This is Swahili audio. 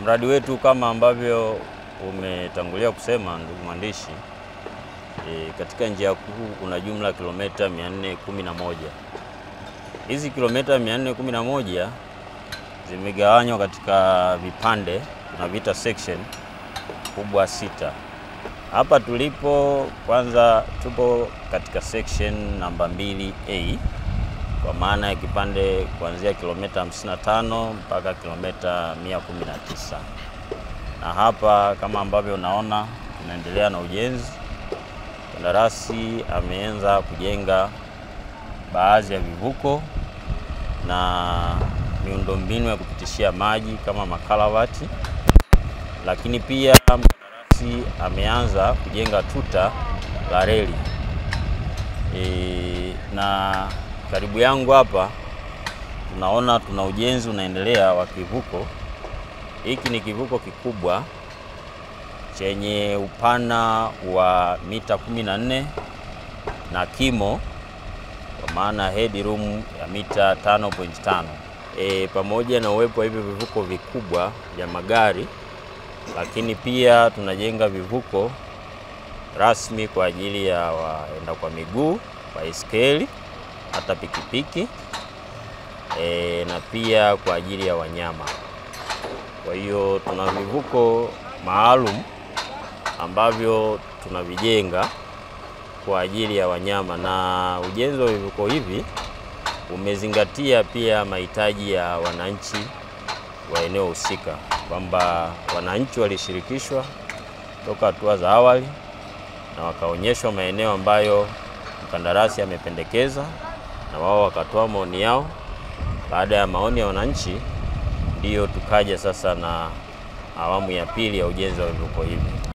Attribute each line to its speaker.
Speaker 1: Mradi wetu kama ambavyo umetangulia kusema ndugu mwandishi, katika njia kuu kuna jumla kilomita 411. Hizi kilomita 411 zimegawanywa katika vipande, tunavita section kubwa 6. Hapa tulipo kwanza tupo katika section namba 2A, kwa maana ya kipande kuanzia kilomita 55 mpaka kilomita 119. Na hapa kama ambavyo unaona tunaendelea na ujenzi. Kandarasi ameanza kujenga baadhi ya vivuko na miundombinu ya kupitishia maji kama makalavati, lakini pia kandarasi ameanza kujenga tuta la reli. Na karibu yangu hapa tunaona tuna ujenzi unaendelea wa kivuko. Hiki ni kivuko kikubwa chenye upana wa mita 14 na kimo kwa maana headroom ya mita 5.5. Pamoja na uwepo wa hivi vivuko vikubwa vya magari, lakini pia tunajenga vivuko rasmi kwa ajili ya waenda kwa miguu, baiskeli, hata pikipiki, na pia kwa ajili ya wanyama. Kwa hiyo tuna vivuko maalum ambavyo tunavijenga kwa ajili ya wanyama, na ujenzi wa vivuko hivi umezingatia pia mahitaji ya wananchi wa eneo husika, kwamba wananchi walishirikishwa toka hatua za awali na wakaonyeshwa maeneo ambayo mkandarasi amependekeza na wao wakatoa maoni yao. Baada ya maoni ya wananchi ndiyo tukaja sasa na awamu ya pili ya ujenzi wa vivuko hivi.